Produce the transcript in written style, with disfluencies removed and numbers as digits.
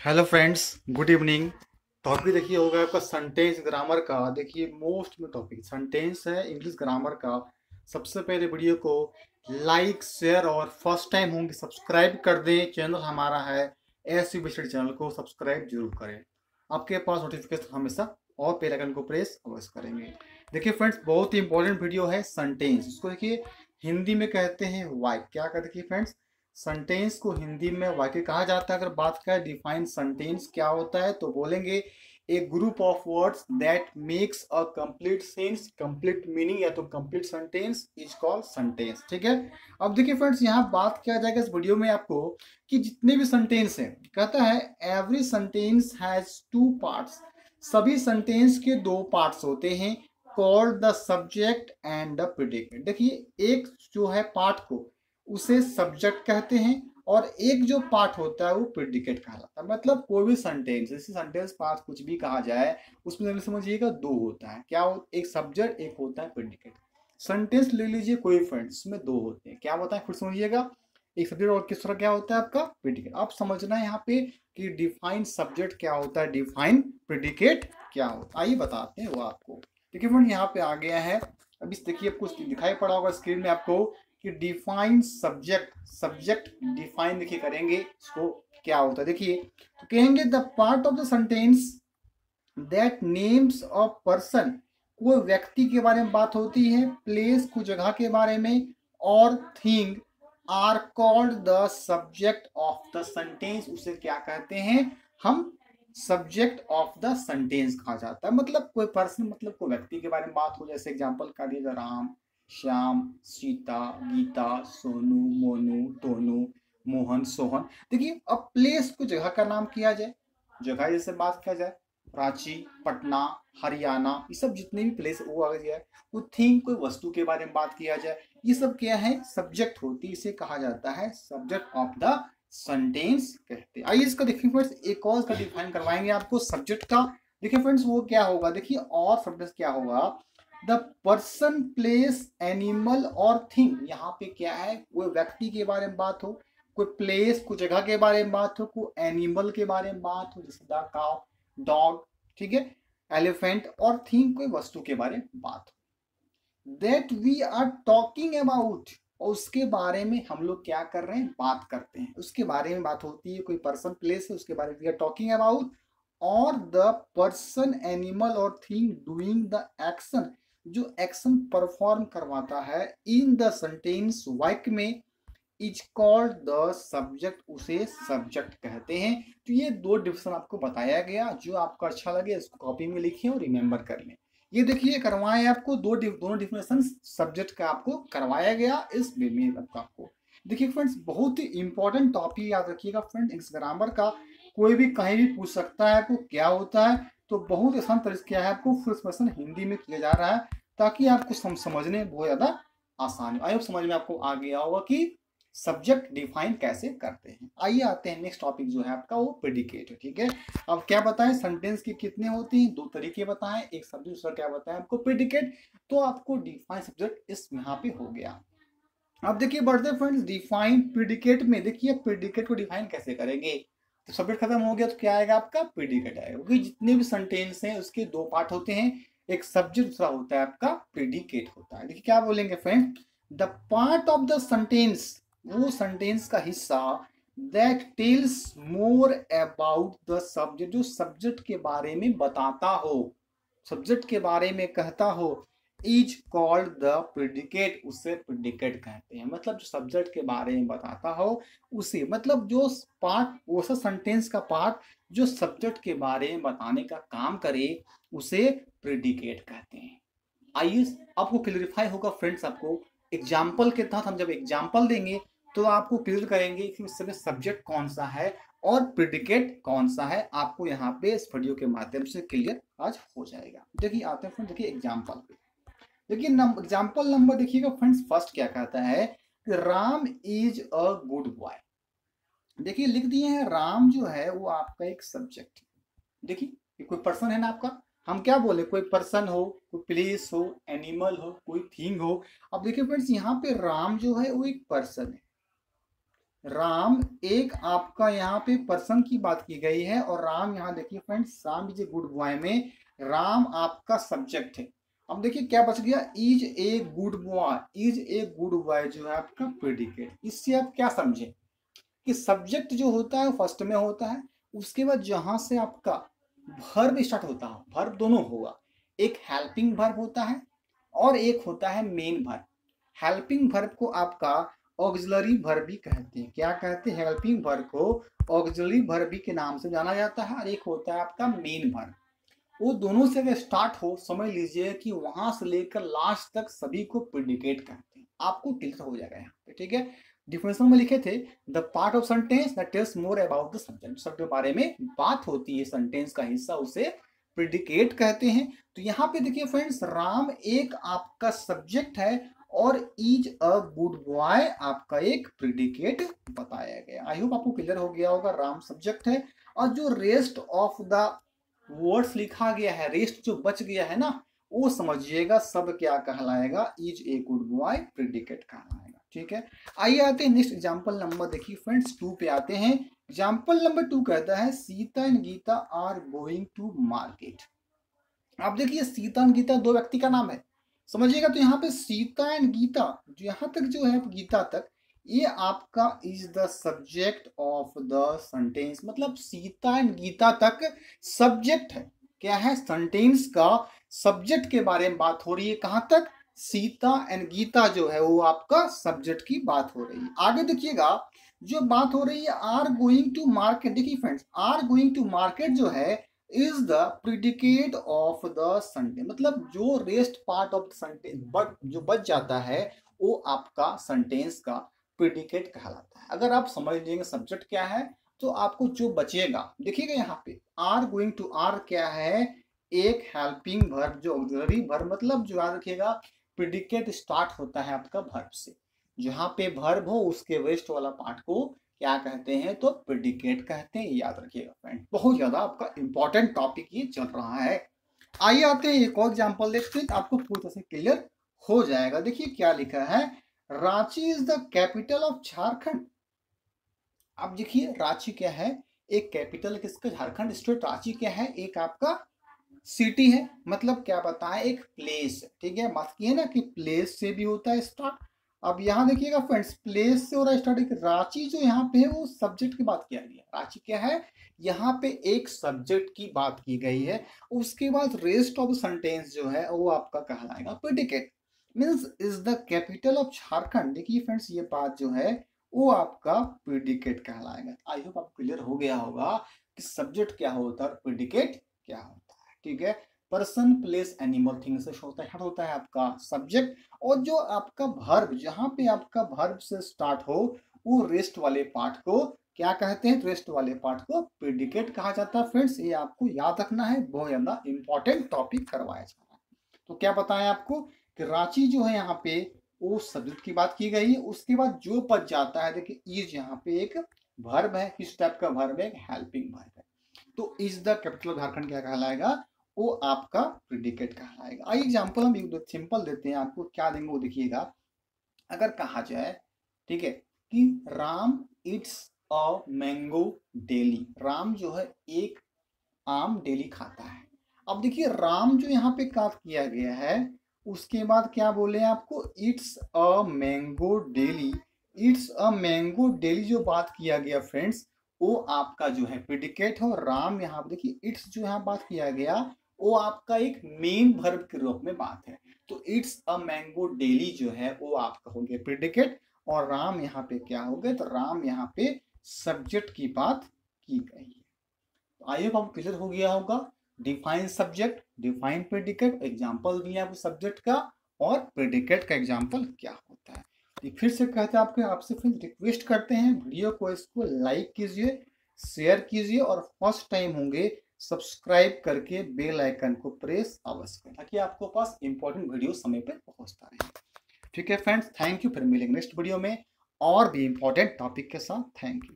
Hello friends, good evening. Topic देखिए होगा आपका सेंटेंस ग्रामर का। देखिए मोस्ट में टॉपिक सेंटेंस है इंग्लिश ग्रामर का। सबसे पहले वीडियो को लाइक शेयर और फर्स्ट टाइम होंगे सब्सक्राइब कर दें। चैनल हमारा है एस यू चैनल को सब्सक्राइब जरूर करें। आपके पास नोटिफिकेशन हमेशा और बेल आइकन को प्रेस अवश्य करेंगे। देखिए फ्रेंड्स, बहुत ही इंपॉर्टेंट वीडियो है सेंटेंस। इसको देखिए हिंदी में कहते हैं वाक्य। क्या कहते हैं फ्रेंड्स? सेंटेंस को हिंदी में वाक्य कहा जाता है। अगर बात करें डिफाइन सेंटेंस क्या होता है तो बोलेंगे a group of words that makes a complete sense, complete meaning या तो complete sentence is called sentence. ठीक है। अब देखिए फ्रेंड्स, यहाँ बात किया जाएगा इस वीडियो में आपको कि जितने भी सेंटेंस हैं, कहता है every sentence has two parts. सभी सेंटेंस के दो पार्ट्स होते हैं, called the subject and the predicate. देखिए एक जो है पार्ट को उसे सब्जेक्ट कहते हैं और एक जो पार्ट होता है वो प्रेडिकेट कहलाता है। मतलब कोई भी सेंटेंस, जैसे सेंटेंस पार्ट कुछ भी कहा जाए उसमें समझिएगा दो होता है। क्या एक सब्जेक्ट, एक होता है प्रेडिकेट। सेंटेंस ले लीजिए कोई फ्रेंड्स, उसमें दो होते हैं। क्या होता है फिर समझिएगा, एक सब्जेक्ट और किस तरह क्या होता है आपका प्रेडिकेट। आप समझना है यहाँ पे कि डिफाइन सब्जेक्ट क्या होता है, डिफाइन प्रेडिकेट क्या होता है। आइए बताते हैं वो आपको। देखिए फ्रेंड यहाँ पे आ गया है। अभी देखिए आपको दिखाई पड़ा होगा स्क्रीन में आपको कि डिफाइन सब्जेक्ट। सब्जेक्ट डिफाइन देखिए करेंगे इसको क्या होता है। देखिए तो कहेंगे the part of the sentence that names a person. कोई व्यक्ति के बारे में बात होती है, प्लेस को जगह के बारे में, और thing are called the subject of the sentence. उसे क्या कहते हैं हम? सब्जेक्ट ऑफ द सेंटेंस कहा जाता है। मतलब कोई पर्सन, मतलब कोई व्यक्ति के बारे में बात हो, जैसे एग्जांपल का दिया राम, श्याम, सीता, गीता, सोनू, मोनू, टोनू, मोहन, सोहन। देखिए अब प्लेस को जगह का नाम किया जाए, जगह जैसे बात किया जाए रांची, पटना, हरियाणा, ये सब जितने भी प्लेस वो आ गया है। वो थिंग कोई वस्तु के बारे में बात किया जाए, ये सब क्या है सब्जेक्ट होती है। इसे कहा जाता है सब्जेक्ट ऑफ द सेंटेंस कहते हैं। आइए इसका देखिए फ्रेंड्स, एक और इसका डिफाइन करवाएंगे आपको सब्जेक्ट का। देखिए फ्रेंड्स वो क्या होगा, देखिए और सब्जेक्ट क्या होगा, द पर्सन, प्लेस, एनिमल और थिंग। यहाँ पे क्या है, वो व्यक्ति के बारे में बात हो, कोई प्लेस को जगह के बारे में बात हो, कोई एनिमल के बारे में बात हो जैसे द काउ, डॉग, ठीक है, एलिफेंट, और थिंग कोई वस्तु के बारे में बात हो, that we are talking about. और उसके बारे में हम लोग क्या कर रहे हैं, बात करते हैं, उसके बारे में बात होती है। कोई पर्सन प्लेस है उसके बारे में वी आर टॉकिंग अबाउट। और द पर्सन, एनिमल और थिंग डूइंग द एक्शन, जो एक्शन परफॉर्म करवाता है इन द सेंटेंस वाक्य में, इज कॉल्ड द सब्जेक्ट, उसे सब्जेक्ट कहते हैं। तो ये दो डिफिनेशन आपको बताया गया, जो आपको अच्छा लगे इसको कॉपी में लिखिए और रिमेंबर कर लें। ये देखिए करवाए आपको दोनों डिफिनेशन सब्जेक्ट का आपको करवाया गया इस वे में आपको। देखिए फ्रेंड्स बहुत ही इंपॉर्टेंट टॉपिक याद रखिएगा फ्रेंड, इस ग्रामर का कोई भी कहीं भी पूछ सकता है आपको क्या होता है। तो बहुत आसान तरीके क्या है, आपको फुल एक्सप्रेशन हिंदी में किया जा रहा है ताकि आपको समझने बहुत ज्यादा आसान है। आई होप समझ में आपको आ गया होगा कि सब्जेक्ट डिफाइन कैसे करते हैं। आइए आते हैं नेक्स्ट टॉपिक जो है आपका वो प्रेडिकेट है। ठीक है, अब क्या बताएं सेंटेंस के कितने होते हैं, दो तरीके बताएं, एक सब्जेक्ट, दूसरा क्या बताएं आपको प्रेडिकेट। तो आपको डिफाइन सब्जेक्ट इस यहाँ पे हो गया। अब देखिए बढ़ते फ्रेंड्स डिफाइन प्रेडिकेट में। देखिए प्रेडिकेट को डिफाइन कैसे करेंगे, तो सब्जेक्ट खत्म हो गया तो क्या आएगा आपका प्रेडिकेट आएगा। क्योंकि जितने भी सेंटेंस हैं उसके दो पार्ट होते हैं, एक सब्जेक्ट दूसरा होता है आपका प्रेडिकेट होता है। देखिए क्या बोलेंगे friend, the part of the sentence, वो सेंटेंस का हिस्सा, that tells more about the subject, जो सब्जेक्ट के बारे में बताता हो, सब्जेक्ट के बारे में कहता हो, इज कॉल्ड द प्रेडिकेट, उसे प्रेडिकेट कहते हैं। मतलब जो सब्जेक्ट के बारे में बताता हो उसे, मतलब जो पार्ट, वो सेंटेंस का पार्ट जो सब्जेक्ट के बारे में बताने का काम करे उसे प्रेडिकेट कहते हैं। आइए आपको क्लियरिफाई होगा फ्रेंड्स, आपको एग्जाम्पल के तहत हम जब एग्जाम्पल देंगे तो आपको क्लियर करेंगे कि उस समय सब्जेक्ट कौन सा है और प्रेडिकेट कौन सा है। आपको यहाँ पे इस वीडियो के माध्यम से क्लियर आज हो जाएगा। देखिए आते हैं फ्रेंड्स, देखिए एग्जाम्पल पे। देखिए एग्जाम्पल नंबर देखिएगा फ्रेंड्स, फर्स्ट क्या कहता है कि Ram is a good boy. देखिए लिख दिए हैं राम जो है वो आपका एक सब्जेक्ट है। देखिए कोई पर्सन है ना आपका, हम क्या बोले, कोई पर्सन हो, कोई प्लेस हो, एनिमल हो, कोई थिंग हो। अब देखिए फ्रेंड्स यहाँ पे राम जो है वो एक पर्सन है, राम एक आपका यहाँ पे पर्सन की बात की गई है, और राम यहाँ देखिए friends, Ram is a good boy में राम आपका सब्जेक्ट है। अब देखिए क्या बच गया, is a good boy, is a good boy जो है आपका प्रेडिकेट। इससे आप क्या समझे कि सब्जेक्ट जो होता है फर्स्ट में होता है, उसके बाद जहां से आपका वर्ब स्टार्ट होता है, वर्ब दोनों होगा, एक हेल्पिंग वर्ब होता है और एक होता है मेन वर्ब। हेल्पिंग वर्ब को आपका ऑक्सिलरी वर्ब भी कहते हैं। क्या कहते हैं, हेल्पिंग वर्ब को ऑक्सिलरी वर्ब भी के नाम से जाना जाता है, और एक होता है आपका मेन वर्ब। वो दोनों से अगर स्टार्ट हो, समझ लीजिए कि वहां से लेकर लास्ट तक सभी को प्रेडिकेट कहते हैं। आपको क्लियर हो जाएगा यहाँ पे, ठीक है। डिफिनेशन में लिखे थे, the part of sentence that tells more about the subject, सब के बारे में बात होती है, सेंटेंस का हिस्सा, उसे प्रेडिकेट कहते हैं। तो यहाँ पे देखिए फ्रेंड्स, राम एक आपका सब्जेक्ट है और इज अ गुड बॉय आपका एक प्रेडिकेट बताया गया। आई होप आपको क्लियर हो गया होगा, राम सब्जेक्ट है, और जो रेस्ट ऑफ द वर्ड्स लिखा गया है, रेस्ट जो बच गया है ना, वो समझिएगा सब क्या कहलाएगा, is a good boy predicate कहलाएगा, ठीक है। आइए आते हैं नेक्स्ट एग्जांपल नंबर, देखिए फ्रेंड्स 2 पे आते हैं। एग्जांपल नंबर 2 कहता है, Sita and Gita are going to market. आप देखिए सीता एंड गीता दो व्यक्ति का नाम है, समझिएगा। तो यहाँ पे सीता एंड गीता, जो यहाँ तक जो है गीता तक, ये आपका is the subject of the sentence, मतलब सीता एंड गीता तक सब्जेक्ट है। क्या है, सेंटेंस का सब्जेक्ट के बारे में बात हो रही है। कहां तक, सीता एंड गीता जो है वो आपका सब्जेक्ट की बात हो रही है। आगे देखिएगा, जो बात हो रही है आर गोइंग टू मार्केट, देखिए friends, are going to market जो है is the predicate of the sentence, मतलब जो rest part of sentence but जो बच जाता है वो आपका सेंटेंस का प्रिडिकेट कहलाता है। अगर आप समझ लीजिएगा सब्जेक्ट क्या है, तो आपको जो बचेगा, देखिएगा यहाँ पे आर गोइंग टू, आर क्या है, एक हेल्पिंग वर्ब, जो ऑक्सिलरी वर्ब, मतलब जो याद रखिएगा प्रिडिकेट स्टार्ट होता है आपका वर्ब से। जहां पे वर्ब हो उसके वेस्ट वाला पार्ट को क्या कहते हैं, तो प्रेडिकेट कहते हैं, याद रखिएगा फ्रेंड। बहुत ज्यादा आपका इंपॉर्टेंट टॉपिक ये चल रहा है। आइए आते हैं एक और एग्जांपल देखते हैं, आपको पूरी तरह से क्लियर हो जाएगा। देखिए क्या लिखा है, Ranchi is the capital of Jharkhand. अब देखिए रांची क्या है, एक कैपिटल किसका, झारखंड स्टेट। रांची क्या है, एक आपका सिटी है, मतलब क्या बताएं, एक प्लेस, ठीक है। बात की है ना कि प्लेस से भी होता है स्टार्ट। अब यहाँ देखिएगा फ्रेंड्स, प्लेस से हो रहा है स्टार्ट। रांची जो यहाँ पे है वो सब्जेक्ट की बात किया गया, रांची क्या है, यहाँ पे एक सब्जेक्ट की बात की गई है। उसके बाद रेस्ट ऑफ सेंटेंस जो है वो आपका कहलाएगा predicate, means is the capital of Jharkhand. देखिए फ्रेंड्स, ये बात जो है वो आपका प्रेडिकेट कहलाएगा। आई होप आपको क्लियर हो गया होगा कि सब्जेक्ट क्या होता है और प्रेडिकेट क्या होता है, ठीक है। पर्सन प्लेस एनिमल थिंग से होता है आपका सब्जेक्ट, और जो आपका वर्ब, जहां पे आपका वर्ब से स्टार्ट हो, वो रेस्ट वाले पार्ट को क्या कहते हैं, रेस्ट वाले पार्ट को प्रेडिकेट कहा जाता है। फ्रेंड्स ये आपको याद रखना है, बहुत ज्यादा इंपॉर्टेंट टॉपिक करवाया जा रहा है। तो क्या बताएं आपको कि रांची जो है यहाँ पे वो सब्जेक्ट की बात की गई है। उसके बाद जो बच जाता है, देखिए इज यहाँ पे एक वर्ब है, किस टाइप का वर्ब है, हेल्पिंग वर्ब है। तो इज द कैपिटल झारखंड क्या कहलाएगा, वो आपका प्रेडिकेट कहलाएगा। आइए एग्जांपल हम एक सिंपल देते हैं आपको, क्या देंगे वो देखिएगा। अगर कहा जाए, ठीक है, कि Ram it's a mango daily, Ram जो है एक आम डेली खाता है। अब देखिए राम जो यहाँ पे काट किया गया है, उसके बाद क्या बोले आपको, it's a mango daily. It's a mango daily जो बात किया गया फ्रेंड्स, वो आपका जो है प्रेडिकेट है। और राम यहाँ देखिए इट्स जो यहाँ बात किया गया, वो आपका एक मेन वर्ब के रूप में बात है। तो इट्स अ मैंगो डेली जो है वो आपका हो गया प्रेडिकेट, और राम यहाँ पे क्या हो गया, तो राम यहाँ पे सब्जेक्ट की बात की गई है। आई होप आपको क्लियर हो गया होगा। Define subject, define predicate, example दिया आपको सब्जेक्ट का, और प्रेडिकेट का एग्जांपल क्या होता है। तो फिर से कहते हैं आपके, आपसे फिर रिक्वेस्ट करते हैं, वीडियो को इसको लाइक कीजिए, शेयर कीजिए, और फर्स्ट टाइम होंगे सब्सक्राइब करके बेल आइकन को प्रेस अवश्य करें, ताकि आपको पास इंपॉर्टेंट वीडियो समय पर पहुंचता रहे। ठीक है फ्रेंड्स, थैंक यू, फिर मिलेंगे नेक्स्ट वीडियो में और भी इंपॉर्टेंट टॉपिक के साथ। Thank you.